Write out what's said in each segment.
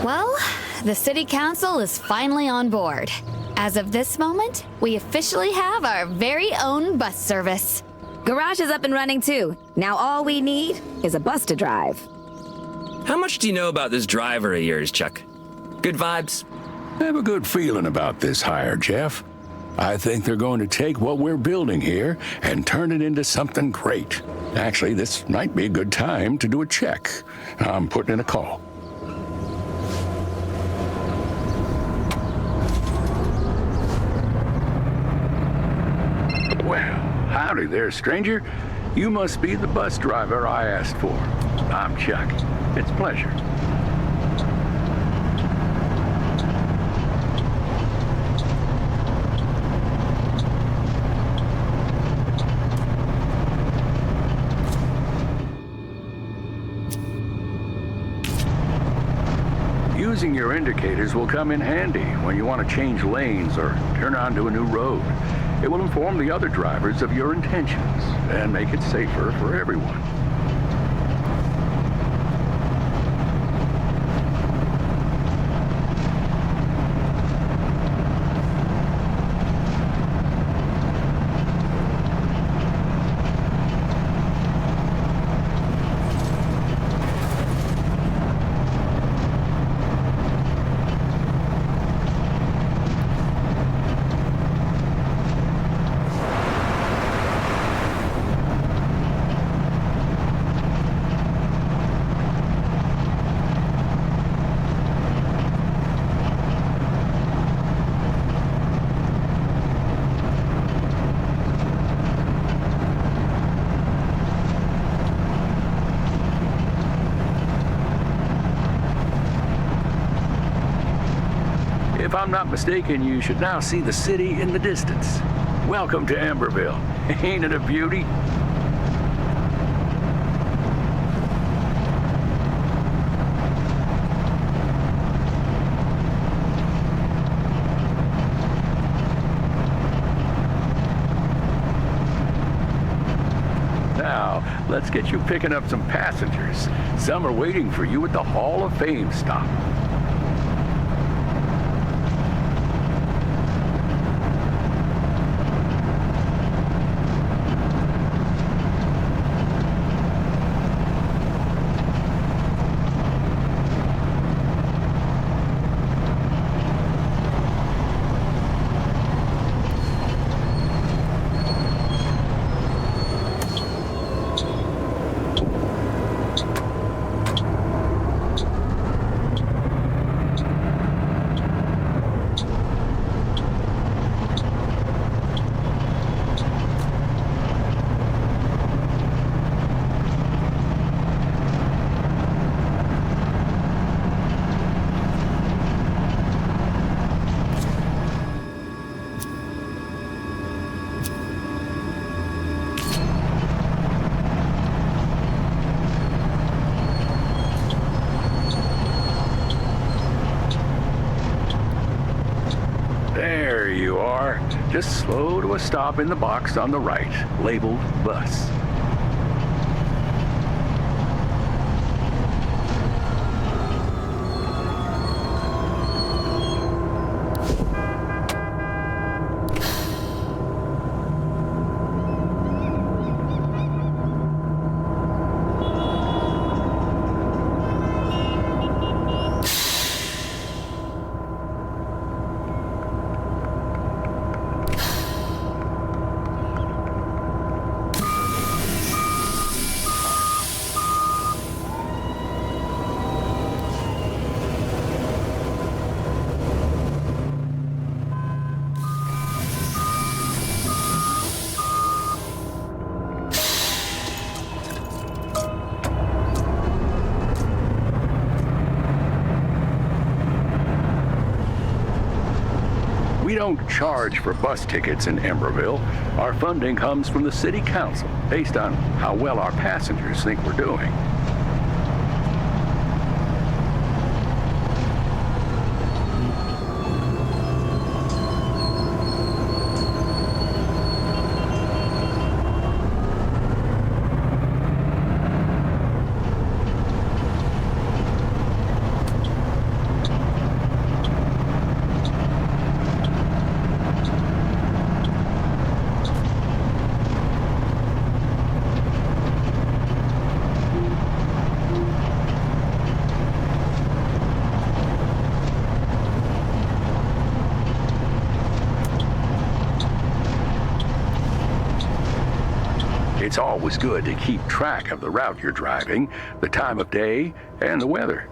Well, the city council is finally on board. As of this moment, we officially have our very own bus service. Garage is up and running too. Now all we need is a bus to drive. How much do you know about this driver of yours, Chuck? Good vibes? I have a good feeling about this hire, Jeff. I think they're going to take what we're building here and turn it into something great. Actually, this might be a good time to do a check. I'm putting in a call. Well, howdy there, stranger. You must be the bus driver I asked for. I'm Chuck. It's a pleasure. Using your indicators will come in handy when you want to change lanes or turn onto a new road. It will inform the other drivers of your intentions and make it safer for everyone. If I'm not mistaken, you should now see the city in the distance. Welcome to Amberville. Ain't it a beauty? Now, let's get you picking up some passengers. Some are waiting for you at the Hall of Fame stop. There you are. Just slow to a stop in the box on the right, labeled bus. We don't charge for bus tickets in Amberville. Our funding comes from the city council, based on how well our passengers think we're doing. It's always good to keep track of the route you're driving, the time of day, and the weather.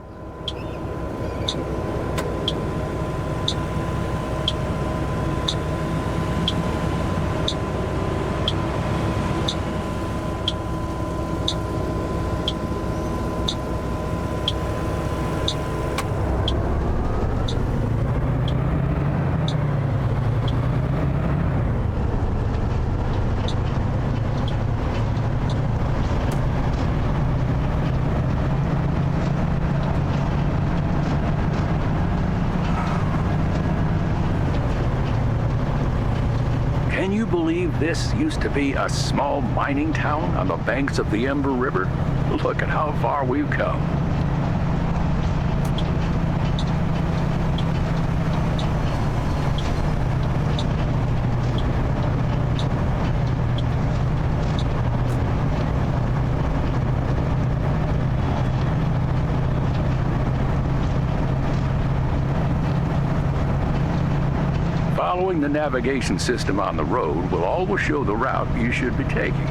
Can you believe this used to be a small mining town on the banks of the Ember River? Look at how far we've come. Following the navigation system on the road will always show the route you should be taking.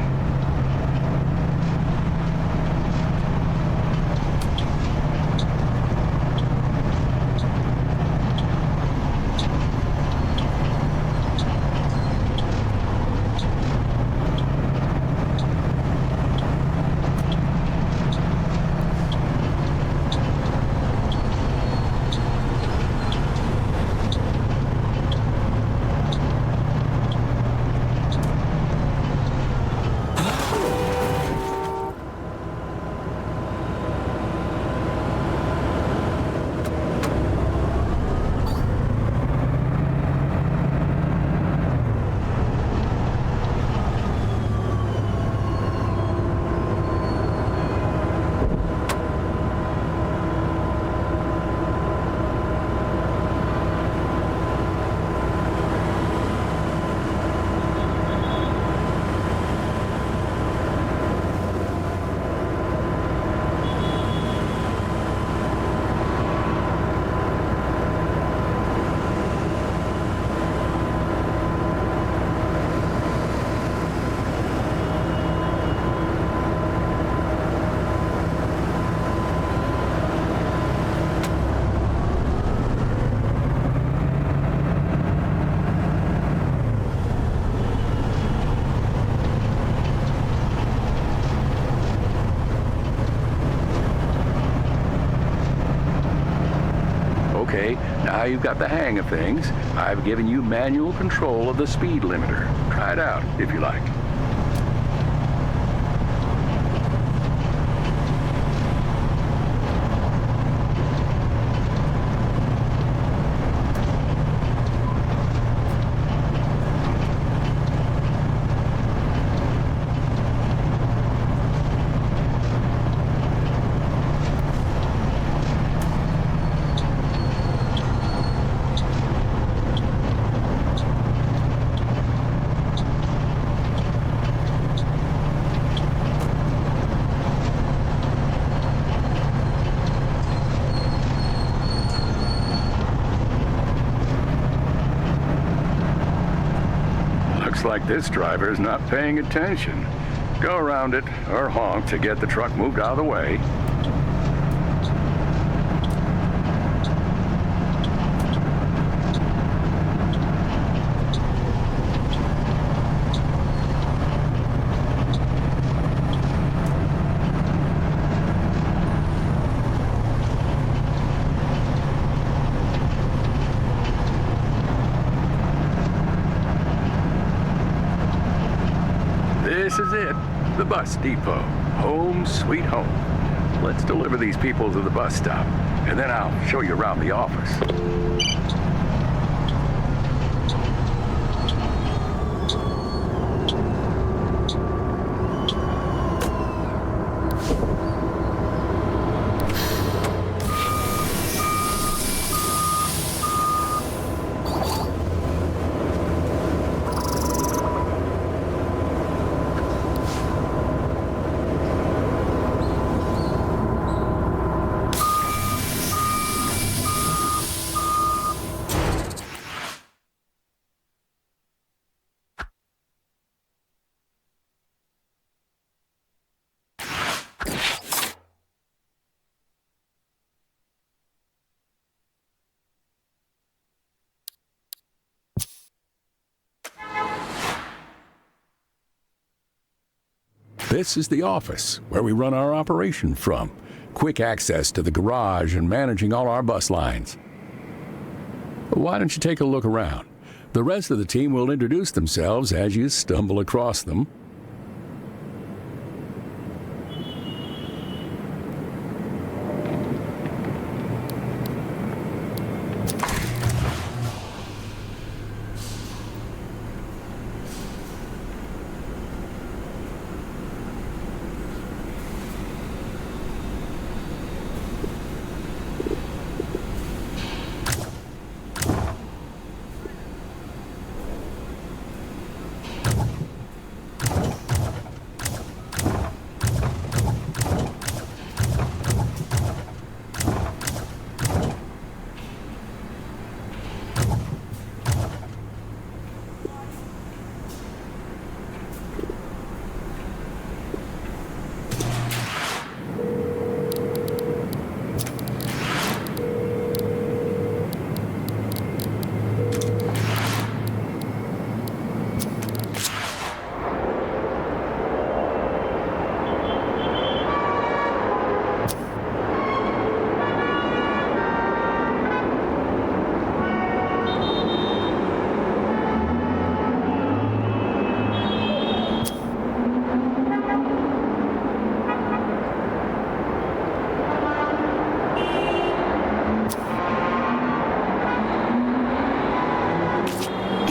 Okay, now you've got the hang of things. I've given you manual control of the speed limiter. Try it out, if you like. Looks like this driver is not paying attention. Go around it or honk to get the truck moved out of the way. This is it, the bus depot. Home sweet home. Let's deliver these people to the bus stop, and then I'll show you around the office. This is the office where we run our operation from. Quick access to the garage and managing all our bus lines. Why don't you take a look around? The rest of the team will introduce themselves as you stumble across them.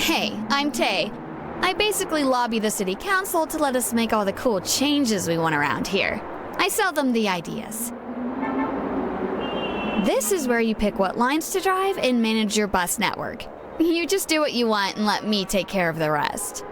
Hey, I'm Tay. I basically lobby the city council to let us make all the cool changes we want around here. I sell them the ideas. This is where you pick what lines to drive and manage your bus network. You just do what you want and let me take care of the rest.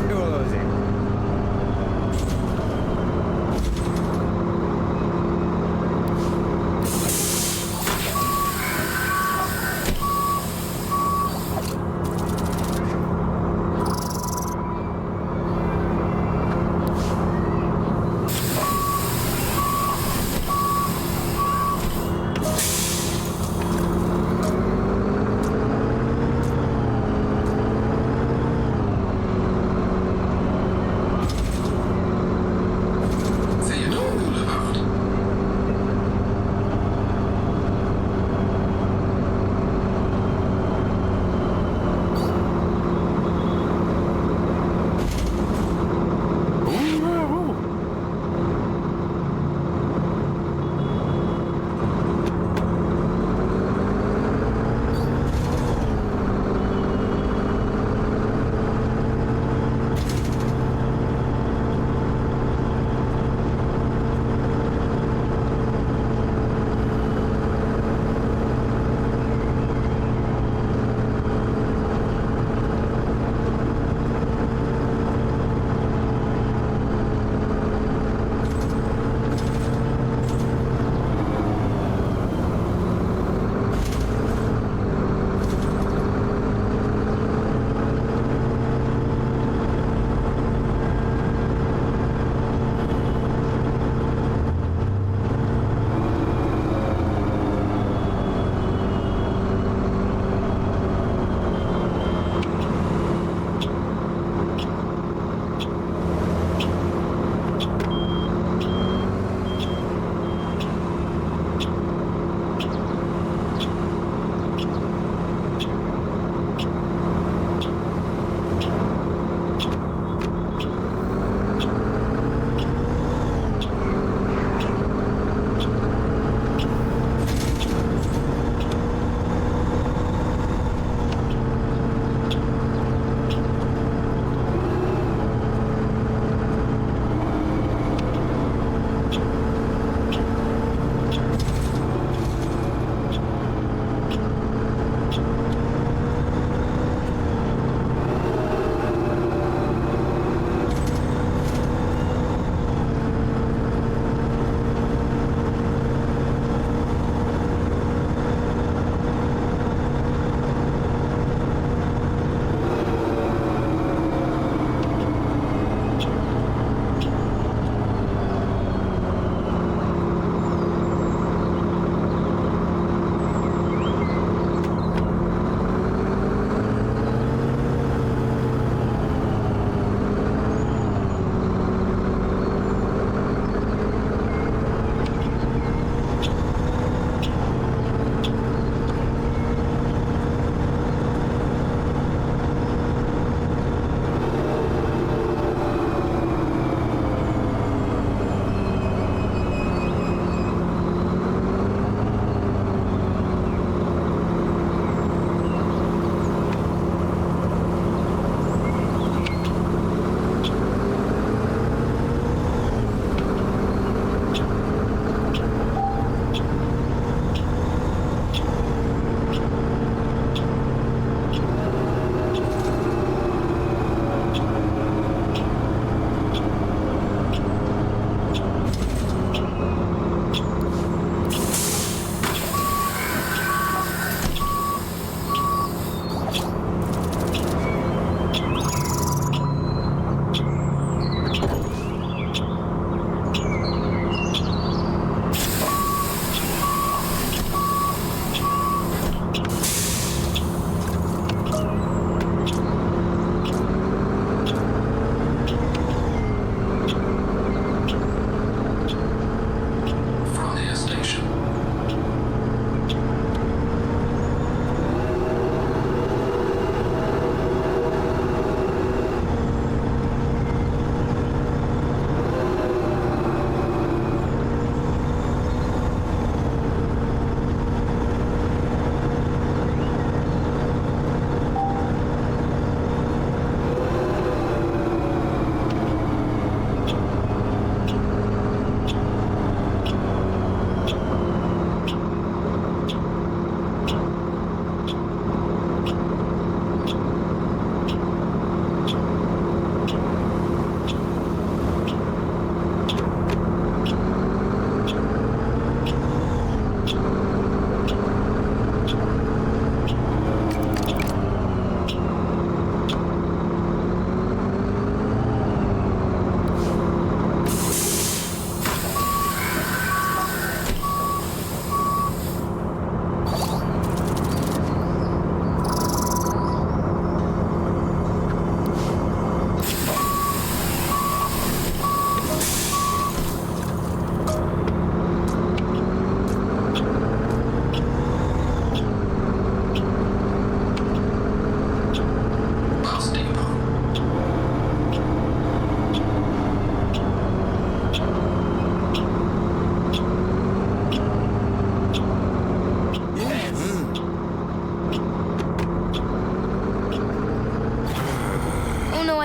two of those in.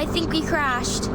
I think we crashed.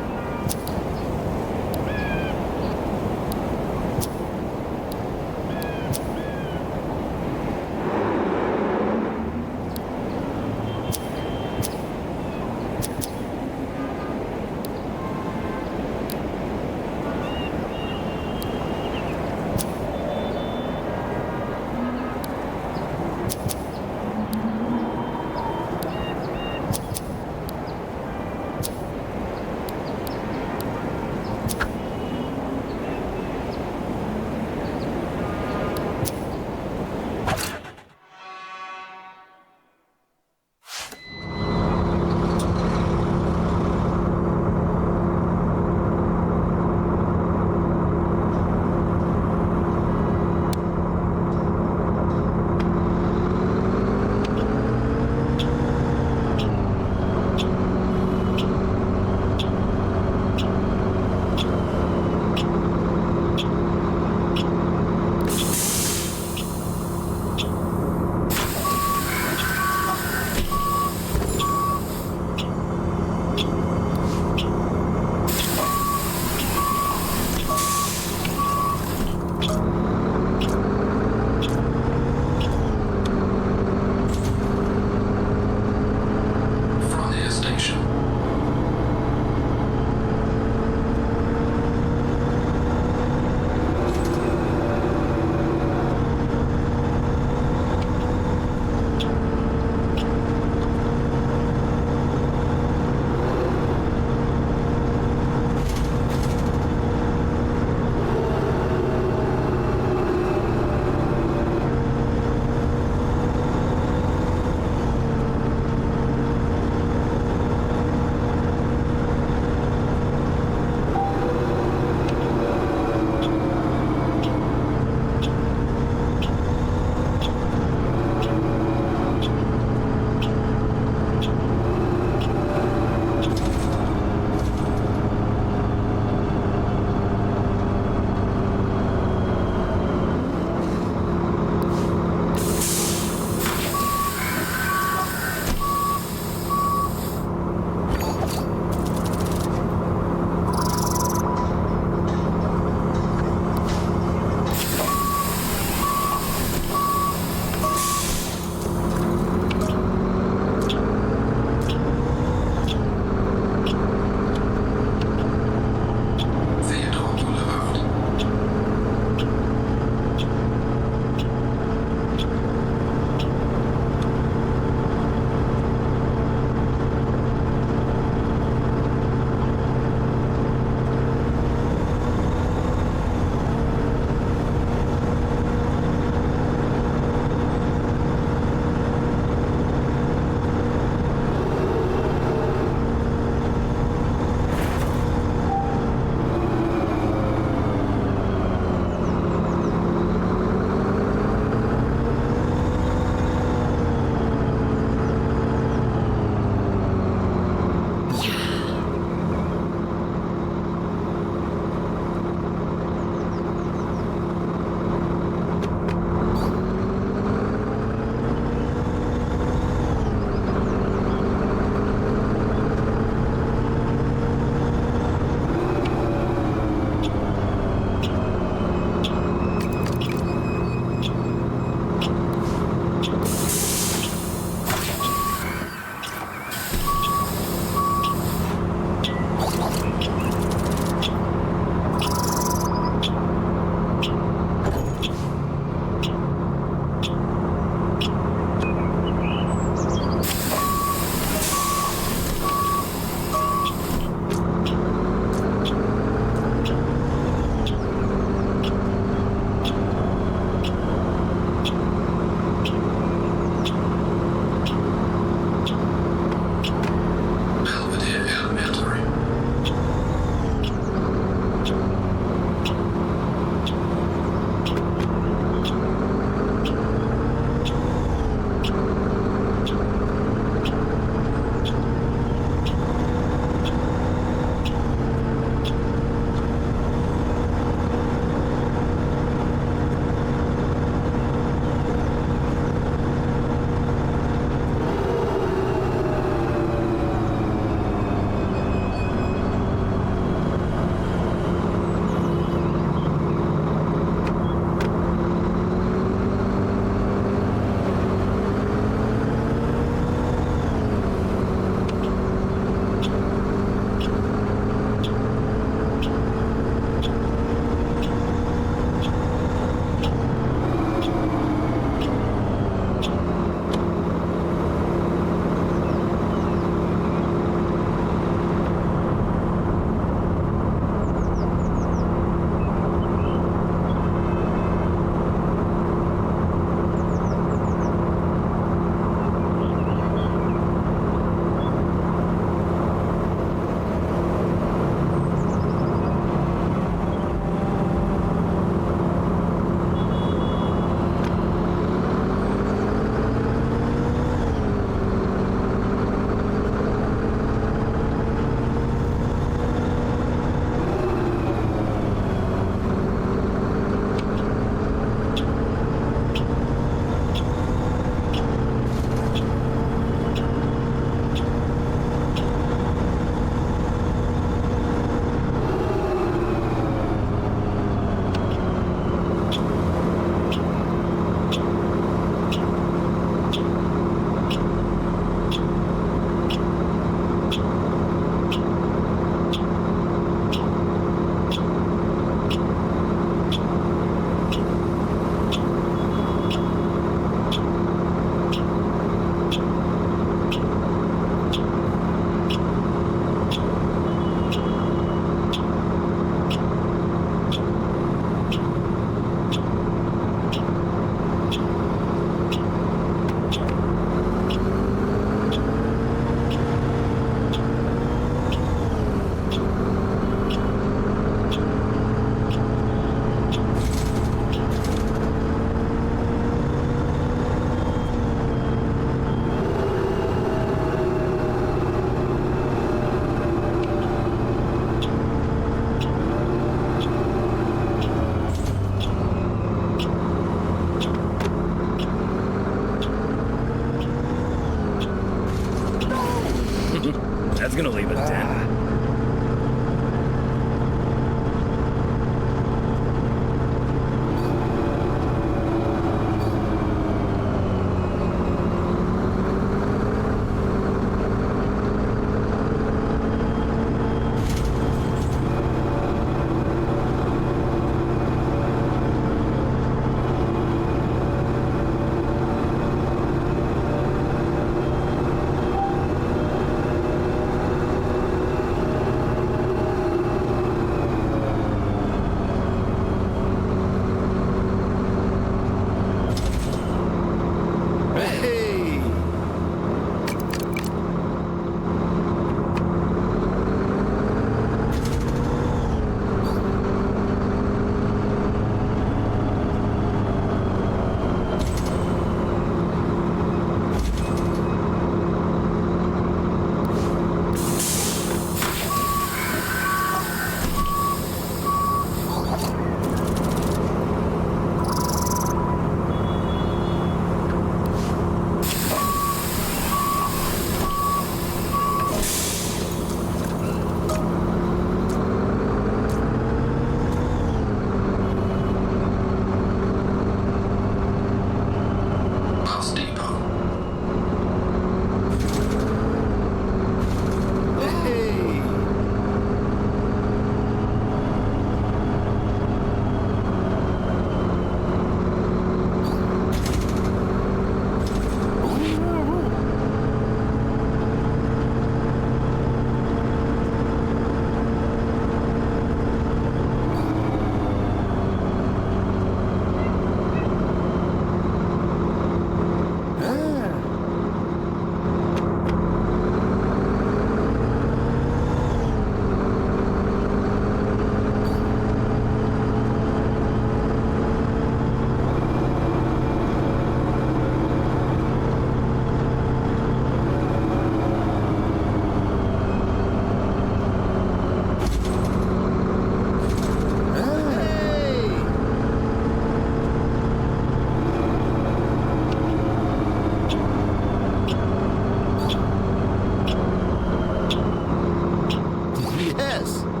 Yes.